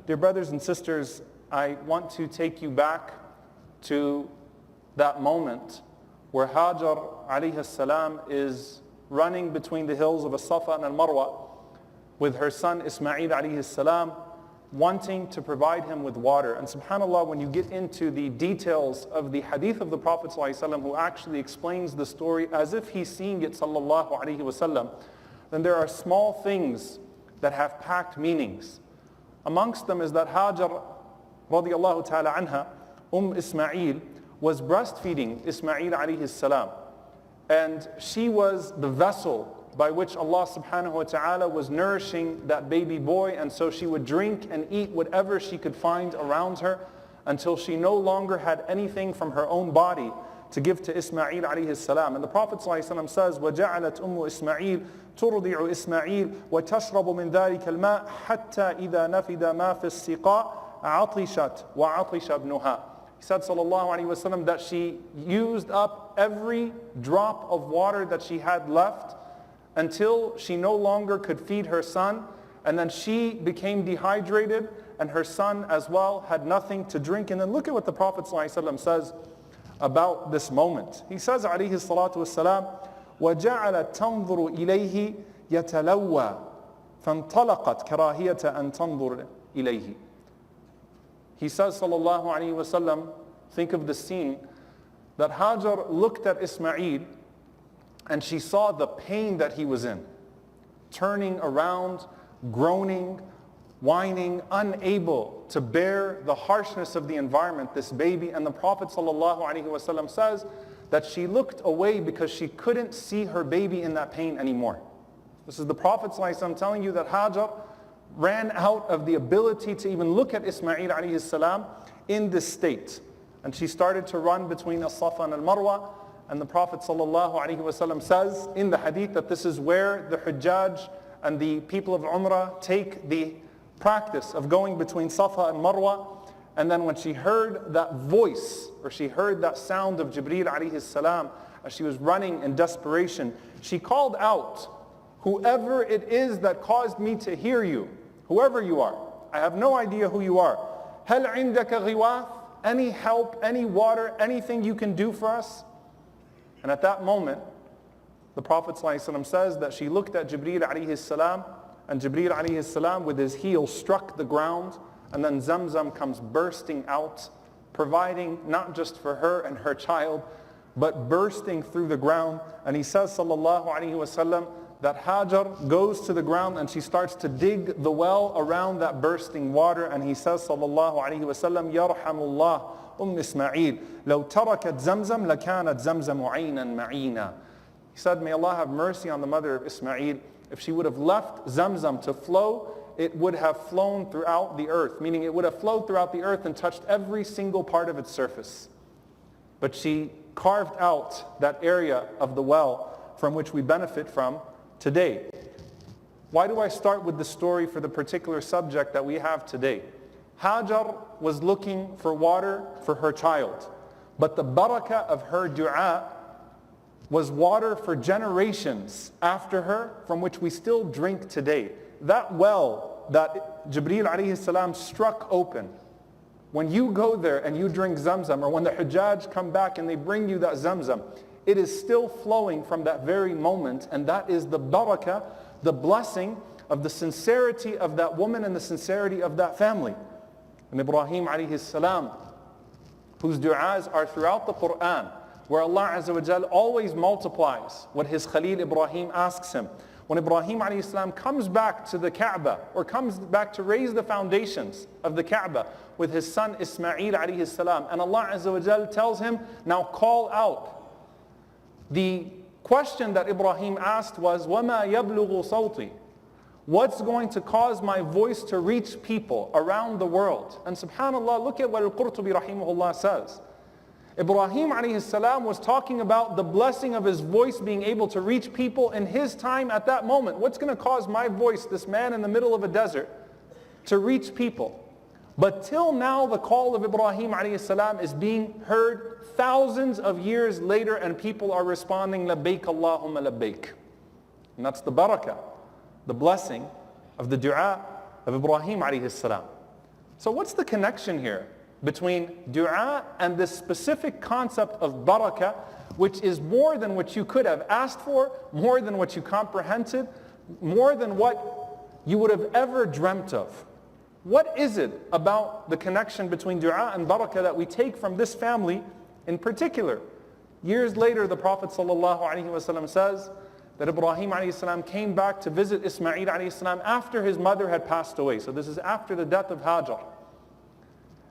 Dear brothers and sisters, I want to take you back to that moment where Hajar alayhi salam is running between the hills of As-Safa and Al-Marwa with her son Ismail alayhi salam, wanting to provide him with water. And subhanAllah, when you get into the details of the hadith of the Prophet ﷺ, who actually explains the story as if he's seeing it sallallahu alayhi wasallam, then there are small things that have packed meanings. Amongst them is that Hajar radiallahu ta'ala anha, Ismail, was breastfeeding Ismail alayhi salam. And she was the vessel by which Allah subhanahu wa ta'ala was nourishing that baby boy, and so she would drink and eat whatever she could find around her until she no longer had anything from her own body to give to Ismail alayhi salam. And the Prophet ﷺ says, وَجَعَلَتْ أُمُّ إِسْمَعِيلَ تُرْضِعُ إِسْمَعِيلَ وَتَشْرَبُ مِنْ ذَلِكَ الْمَاءِ حَتَّى إِذَا نَفِدَ مَا فِي السِّقَاءِ عَطِشَتْ وَعَطِشَ ابْنُهَا. He said sallallahu alayhi wasallam that she used up every drop of water that she had left until she no longer could feed her son, and then she became dehydrated, and her son as well had nothing to drink. And then look at what the Prophet ﷺ says about this moment. He says alayhi salatu wassalam, وَجَعَلَتْ تَنْظُرُ إِلَيْهِ يَتَلَوَّى فَانْطَلَقَتْ كَرَاهِيَةَ أَنْ تَنْظُرُ إِلَيْهِ. He says sallallahu alayhi wasallam, think of the scene, that Hajar looked at Ismail and she saw the pain that he was in, turning around, groaning, whining, unable to bear the harshness of the environment, this baby. And the Prophet ﷺ says that she looked away because she couldn't see her baby in that pain anymore. This is the Prophet ﷺ telling you that Hajar ran out of the ability to even look at Ismail alayhi salam in this state. And she started to run between As-Safa and Al-Marwa. And the Prophet ﷺ says in the hadith that this is where the Hujjaj and the people of Umrah take the practice of going between Safa and Marwa. And then when she heard that voice, or she heard that sound of Jibreel alayhi salam as she was running in desperation, she called out, "Whoever it is that caused me to hear you, whoever you are, I have no idea who you are. هل عندك غواث? Any help, any water, anything you can do for us?" And at that moment, the Prophet ﷺ says that she looked at Jibreel alayhi salam, and Jibreel alayhi salam with his heel struck the ground, and then Zamzam comes bursting out, providing not just for her and her child, but bursting through the ground. And he says sallallahu alayhi wasallam that Hajar goes to the ground and she starts to dig the well around that bursting water. And he says sallallahu alayhi wasallam, "Yarhamullah Ismail, لو تركت زمزم لكانت زمزم عينا معينا." He said, may Allah have mercy on the mother of Ismail. If she would have left Zamzam to flow, it would have flown throughout the earth, meaning it would have flowed throughout the earth and touched every single part of its surface. But she carved out that area of the well from which we benefit from today. Why do I start with the story for the particular subject that we have today? Hajar was looking for water for her child, but the barakah of her dua was water for generations after her, from which we still drink today. That well that Jibreel alayhi salam struck open, when you go there and you drink Zamzam, or when the Hujjaj come back and they bring you that Zamzam, it is still flowing from that very moment, and that is the barakah, the blessing of the sincerity of that woman and the sincerity of that family. And Ibrahim alayhi salam, whose du'as are throughout the Qur'an, where Allah Azza wa Jal always multiplies what his Khalil Ibrahim asks him. When Ibrahim alayhi salam comes back to the Kaaba, or comes back to raise the foundations of the Kaaba with his son Ismail alayhi salam, and Allah Azza wa Jal tells him, now call out. The question that Ibrahim asked was, وَمَا يَبْلُغُ صَوْتِي? What's going to cause my voice to reach people around the world? And subhanAllah, look at what Al-Qurtubi rahimahullah says. Ibrahim alayhi salam was talking about the blessing of his voice being able to reach people in his time at that moment. What's going to cause my voice, this man in the middle of a desert, to reach people? But till now, the call of Ibrahim alayhi salam is being heard thousands of years later, and people are responding, labbaik Allahumma labbaik. And that's the barakah, the blessing of the dua of Ibrahim alayhi salam. So what's the connection here between dua and this specific concept of barakah, which is more than what you could have asked for, more than what you comprehended, more than what you would have ever dreamt of? What is it about the connection between dua and barakah that we take from this family in particular? Years later, the Prophet ﷺ says that Ibrahim ﷺ came back to visit Ismail ﷺ after his mother had passed away. So this is after the death of Hajar.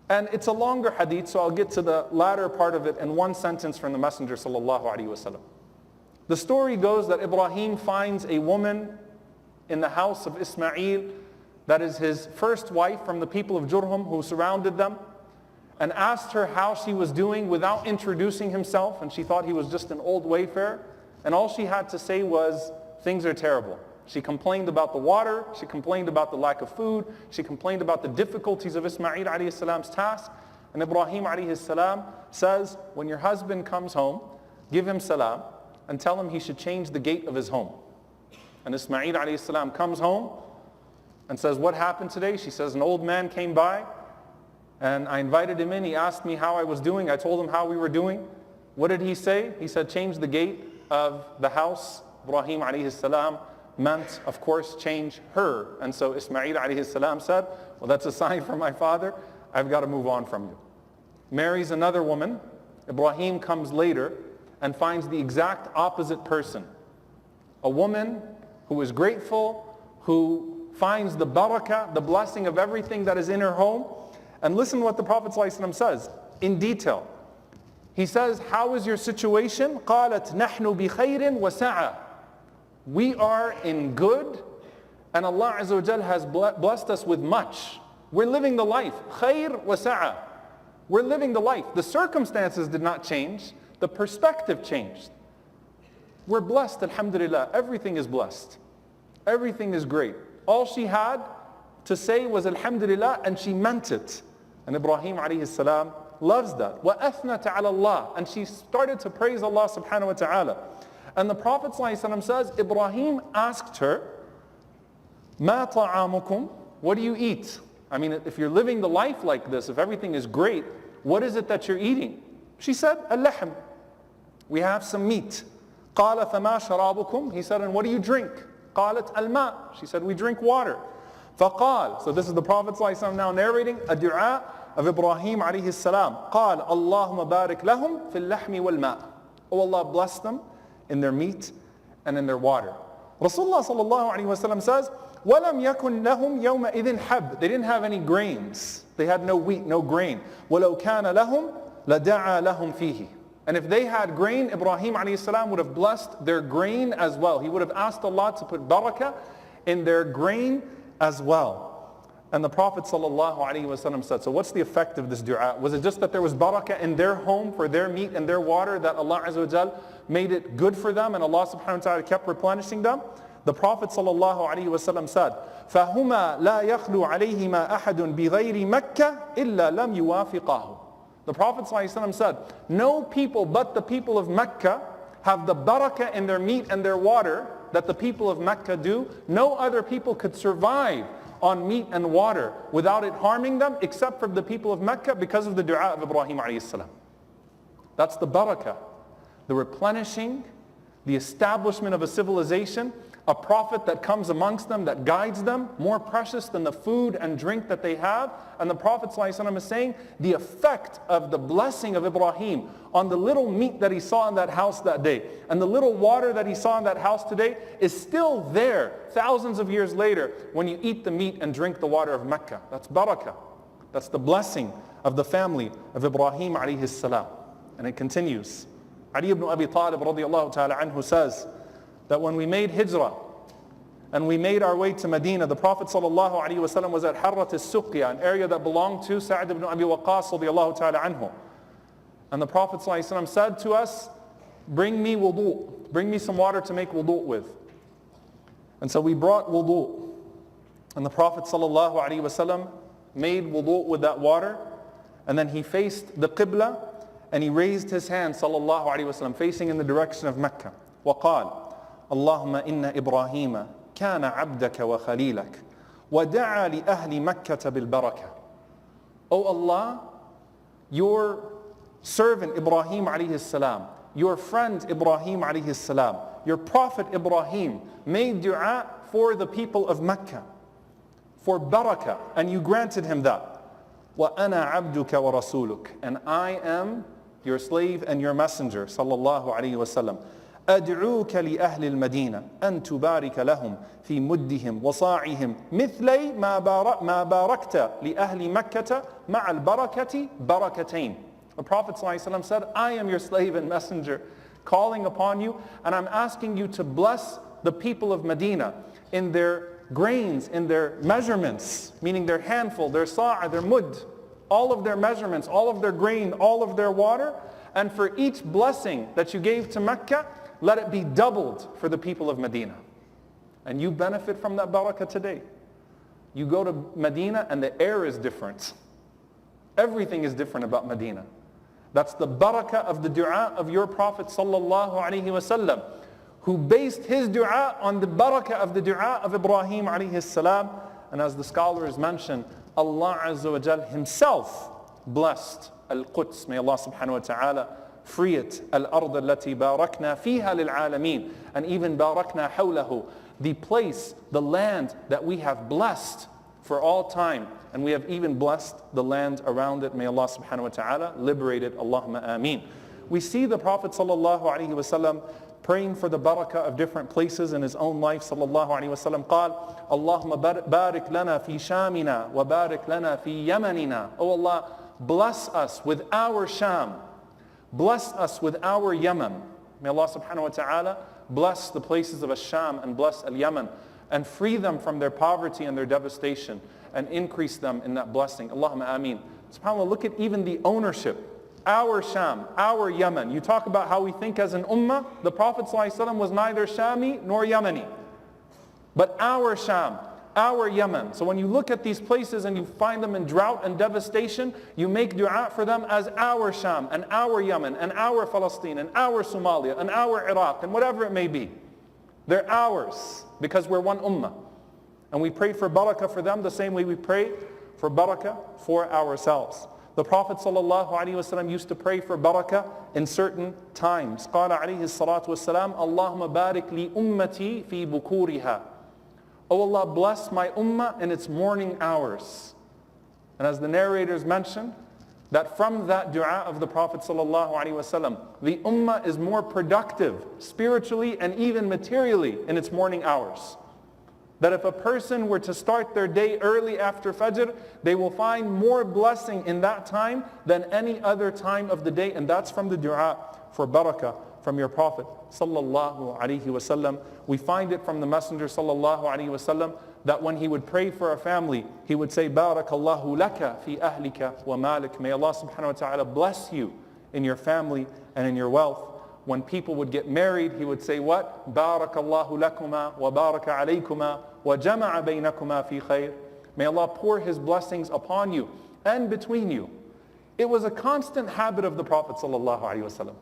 And it's a longer hadith, so I'll get to the latter part of it in one sentence from the Messenger ﷺ. The story goes that Ibrahim finds a woman in the house of Ismail, that is his first wife from the people of Jurhum who surrounded them, and asked her how she was doing without introducing himself, and she thought he was just an old wayfarer. And all she had to say was, things are terrible. She complained about the water, she complained about the lack of food, she complained about the difficulties of Ismail alayhi salam's task. And Ibrahim alayhi salam says, when your husband comes home, give him salam and tell him he should change the gate of his home. And Ismail alayhi salam comes home and says, what happened today? She says, an old man came by and I invited him in. He asked me how I was doing. I told him how we were doing. What did he say? He said, change the gate of the house. Ibrahim alayhi salam meant, of course, change her. And so Ismail alayhi salam said, well, that's a sign from my father. I've got to move on from you. Marries another woman. Ibrahim comes later and finds the exact opposite person. A woman who is grateful, who finds the barakah, the blessing of everything that is in her home. And listen what the Prophet ﷺ says in detail. He says, how is your situation? قالت نحن بخير وسعة. We are in good, and Allah Azza wa Jal has blessed us with much. We're living the life. Khair وسعة. We're living the life. The circumstances did not change. The perspective changed. We're blessed, alhamdulillah. Everything is blessed. Everything is great. All she had to say was alhamdulillah, and she meant it. And Ibrahim alayhi salam loves that. وَأَثْنَتَ عَلَى اللَّهِ. And she started to praise Allah subhanahu wa ta'ala. And the Prophet ﷺ says, Ibrahim asked her, مَا طَعَامُكُمْ? What do you eat? I mean, if you're living the life like this, if everything is great, what is it that you're eating? She said, al-lahm. We have some meat. قَالَ فَمَا شَرَابُكُمْ? He said, and what do you drink? قَالَتْ الْمَاء. She said, we drink water. فَقَالَ. So this is the Prophet ﷺ now narrating a dua of Ibrahim alayhi salam. قال اللهم بارك لهم في اللحم والماء. Oh Allah, bless them in their meat and in their water. Rasulullah sallallahu alayhi wa sallam says, وَلَمْ يَكُنْ لَهُمْ يَوْمَئِذٍ حَبْ. They didn't have any grains. They had no wheat, no grain. وَلَوْ كَانَ لَهُمْ لَدَعَى لَهُمْ فِيهِ. And if they had grain, Ibrahim alayhi salam would have blessed their grain as well. He would have asked Allah to put barakah in their grain as well. And the Prophet ﷺ said, so what's the effect of this dua? Was it just that there was barakah in their home for their meat and their water, that Allah Azza wa Jal made it good for them and Allah subhanahu wa ta'ala kept replenishing them? The Prophet ﷺ said, فَهُمَا لَا يَخْلُو عَلَيْهِمَا أَحَدٌ بِغَيْرِ مَكَّةٍ إِلَّا لَمْ يُوَافِقَهُ. The Prophet ﷺ said, no people but the people of Mecca have the barakah in their meat and their water that the people of Mecca do. No other people could survive on meat and water without it harming them, except for the people of Mecca, because of the dua of Ibrahim alayhi salam. That's the barakah, the replenishing, the establishment of a civilization, a prophet that comes amongst them, that guides them, more precious than the food and drink that they have. And the Prophet ﷺ is saying, the effect of the blessing of Ibrahim on the little meat that he saw in that house that day, and the little water that he saw in that house today, is still there thousands of years later when you eat the meat and drink the water of Mecca. That's barakah. That's the blessing of the family of Ibrahim alayhi salam. And it continues. Ali ibn Abi Talib radiyallahu ta'ala anhu says that when we made hijrah and we made our way to Medina, the Prophet sallallahu alaihi wasallam was at Harrat al-Suqya, an area that belonged to Sa'd ibn Abi Waqqas radiyallahu ta'ala anhu. And the Prophet sallallahu alaihi wasallam said to us, bring me wudu, bring me some water to make wudu with. And so we brought wudu. And the Prophet sallallahu alaihi wasallam made wudu with that water, and then he faced the Qibla and he raised his hand sallallahu alaihi wasallam facing in the direction of Mecca. وقال اللهم إن إبراهيم كان عبدك وخليلك ودعا لأهل مكة بالبركة. O Allah, your servant Ibrahim alayhi salam, your friend Ibrahim alayhi salam, your prophet Ibrahim made dua for the people of Mecca, for barakah, and you granted him that. وَأَنَا عَبْدُكَ وَرَسُولُكَ, and I am your slave and your messenger, sallallahu alayhi wasallam. أدعوك لأهل المدينة أن تبارك لهم في مدهم وصاعهم مثلي ما باركت لأهل مكة مع البركة بركتين. The Prophet ﷺ said, I am your slave and messenger, calling upon you, and I'm asking you to bless the people of Medina in their grains, in their measurements, meaning their handful, their sa'a, their mud, all of their measurements, all of their grain, all of their water, and for each blessing that you gave to Mecca, let it be doubled for the people of Medina. And you benefit from that barakah today. You go to Medina and the air is different. Everything is different about Medina. That's the barakah of the dua of your Prophet sallallahu alaihi wasallam, who based his dua on the barakah of the dua of Ibrahim alayhi salam. And as the scholars mention, Allah Azza wa Jal himself blessed Al-Quds. May Allah subhanahu wa ta'ala free it. Al-Ard allati barakna fiha lil-alameen. And even barakna hawlahu, the place, the land that we have blessed for all time. And we have even blessed the land around it. May Allah subhanahu wa ta'ala liberate it. Allahumma ameen. We see the Prophet sallallahu alaihi wasallam praying for the barakah of different places in his own life. Sallallahu alaihi wasallam قال اللهم بارك لنا في شامنا وبارك لنا في يمننا. Oh Allah, bless us with our Sham. Bless us with our Yemen. May Allah subhanahu wa ta'ala bless the places of Asham and bless Al-Yemen and free them from their poverty and their devastation and increase them in that blessing. Allahumma ameen. SubhanAllah, look at even the ownership. Our Sham, our Yemen. You talk about how we think as an ummah. The Prophet ﷺ was neither Shami nor Yemeni. But our Sham, our Yemen. So when you look at these places and you find them in drought and devastation, you make dua for them as our Sham and our Yemen and our Palestine and our Somalia and our Iraq and whatever it may be. They're ours because we're one ummah. And we pray for barakah for them the same way we pray for barakah for ourselves. The Prophet ﷺ used to pray for barakah in certain times. قال عليه الصلاة والسلام اللهم بارك لي أمتي في بكورها. Oh Allah, bless my ummah in its morning hours. And as the narrators mentioned, that from that dua of the Prophet ﷺ, the ummah is more productive spiritually and even materially in its morning hours. That if a person were to start their day early after Fajr, they will find more blessing in that time than any other time of the day. And that's from the dua for barakah from your Prophet sallallahu alaihi wasallam. We find it from the Messenger sallallahu alaihi wasallam that when he would pray for a family, he would say, Barakallahu laka fi ahlika wa malik. May Allah subhanahu wa ta'ala bless you in your family and in your wealth. When people would get married, he would say what? Barakallahu lakuma wa baraka alaykuma wa jama'a baynakuma fi khair. May Allah pour his blessings upon you and between you. It was a constant habit of the Prophet sallallahu alaihi wasallam.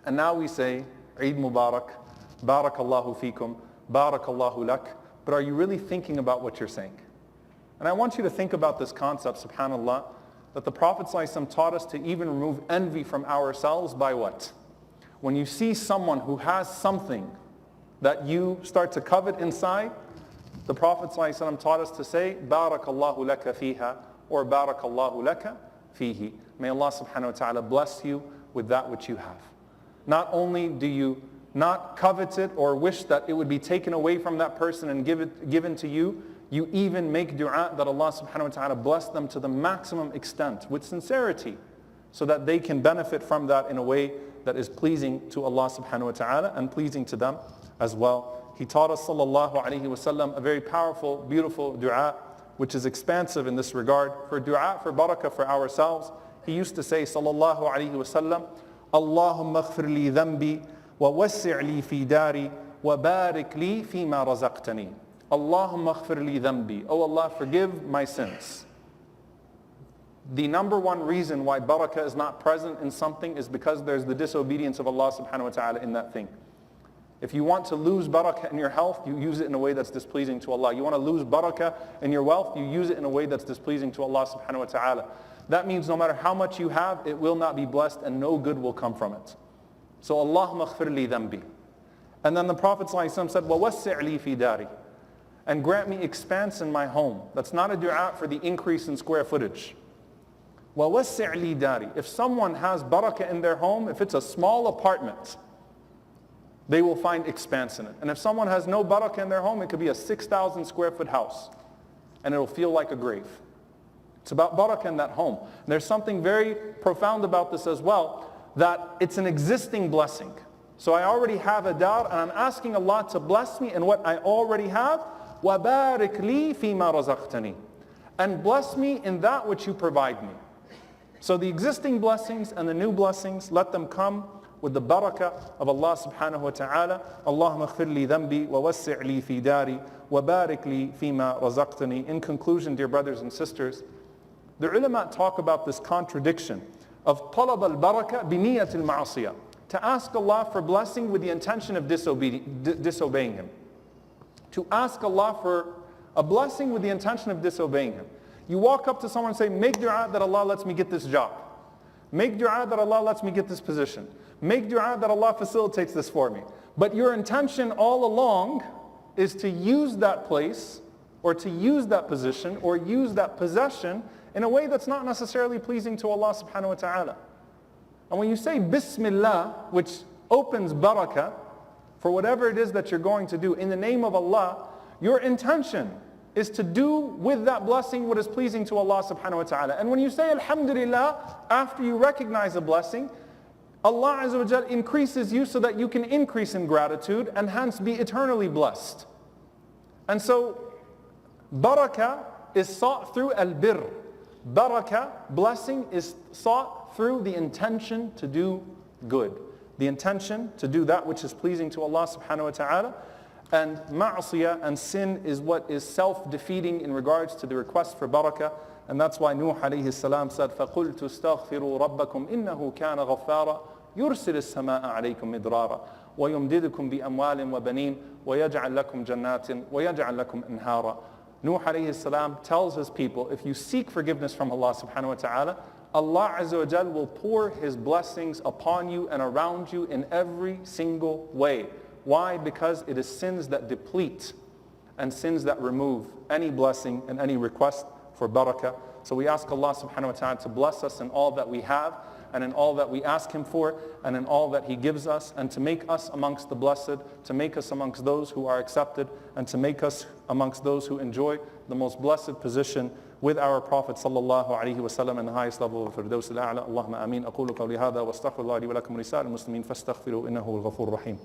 And now we say, Eid Mubarak, Barakallahu fikum, Barakallahu lak. But are you really thinking about what you're saying? And I want you to think about this concept, subhanAllah, that the Prophet ﷺ taught us to even remove envy from ourselves by what? When you see someone who has something that you start to covet inside, the Prophet ﷺ taught us to say, Barakallahu laka fiha, or Barakallahu laka fihi. May Allah subhanahu wa ta'ala bless you with that which you have. Not only do you not covet it or wish that it would be taken away from that person and given to you, you even make dua that Allah subhanahu wa ta'ala bless them to the maximum extent with sincerity so that they can benefit from that in a way that is pleasing to Allah subhanahu wa ta'ala and pleasing to them as well. He taught us sallallahu alayhi wasallam a very powerful, beautiful dua which is expansive in this regard. For dua, for barakah for ourselves, he used to say sallallahu alayhi wasallam, Allahumma aghfir li dhanbi wa wassi' li fi dari wa barik li fima razaqtani. Allahumma aghfir li dhanbi. Oh Allah, forgive my sins. The number one reason why barakah is not present in something is because there's the disobedience of Allah subhanahu wa ta'ala in that thing. If you want to lose barakah in your health, you use it in a way that's displeasing to Allah. You want to lose barakah in your wealth, you use it in a way that's displeasing to Allah subhanahu wa ta'ala. That means no matter how much you have, it will not be blessed and no good will come from it. So Allahumma ighfir li dhanbi. And then the Prophet ﷺ said, وَوَسِّعْ لِي فِي دَارِي. And grant me expanse in my home. That's not a dua for the increase in square footage. وَوَسِّعْ لِي دَارِي. If someone has barakah in their home, if it's a small apartment, they will find expanse in it. And if someone has no barakah in their home, it could be a 6,000 square foot house. And it'll feel like a grave. It's about barakah in that home. And there's something very profound about this as well, that it's an existing blessing. So I already have a dar, and I'm asking Allah to bless me in what I already have. وَبَارِكْ لِي فِي مَا رَزَقْتَنِي. And bless me in that which you provide me. So the existing blessings and the new blessings, let them come with the barakah of Allah subhanahu wa ta'ala. Allahumma ighfir li dhanbi wa wassi' li fi dari wa barik li fima razaqtani. In conclusion, dear brothers and sisters, the ulama talk about this contradiction of talab al-barakah bi niyat al-ma'asiyah. To ask Allah for blessing with the intention of disobeying Him. To ask Allah for a blessing with the intention of disobeying Him. You walk up to someone and say, make dua that Allah lets me get this job. Make dua that Allah lets me get this position. Make dua that Allah facilitates this for me. But your intention all along is to use that place or to use that position or use that possession in a way that's not necessarily pleasing to Allah subhanahu wa ta'ala. And when you say Bismillah, which opens barakah for whatever it is that you're going to do in the name of Allah, your intention is to do with that blessing what is pleasing to Allah subhanahu wa ta'ala. And when you say Alhamdulillah, after you recognize a blessing, Allah Azza wa Jal increases you so that you can increase in gratitude and hence be eternally blessed. And so, barakah is sought through al-birr. Barakah, blessing, is sought through the intention to do good. The intention to do that which is pleasing to Allah subhanahu wa ta'ala. And ma'asiyah and sin is what is self-defeating in regards to the request for barakah. And that's why Nuh alayhi salam said, فَقُلْتُ اسْتَغْفِرُوا رَبَّكُمْ إِنَّهُ كَانَ غَفَّارًا يُرْسِلِ السَّمَاءَ عَلَيْكُمْ مِدْرَارًا وَيُمْدِدُكُمْ بِأَمْوَالٍ وَبَنِينَ وَيَجْعَلْ لَكُمْ جَنَّاتٍ وَيَجْعَلْ لَكُمْ أَنْهَارًا. Nuh alayhi salam tells his people, if you seek forgiveness from Allah subhanahu wa ta'ala, Allah Azza wa Jal will pour His blessings upon you and around you in every single way. Why? Because it is sins that deplete and sins that remove any blessing and any request for barakah. So we ask Allah subhanahu wa ta'ala to bless us in all that we have and in all that we ask Him for and in all that He gives us, and to make us amongst the blessed, to make us amongst those who are accepted, and to make us amongst those who enjoy the most blessed position with our Prophet sallallahu alaihi wasallam in the highest level of Firdaus al-A'la. Allahumma ameen. أقول قولي هذا واستغفر الله لي ولكم ولسائر المسلمين فاستغفروا إنه الغفور الرحيم.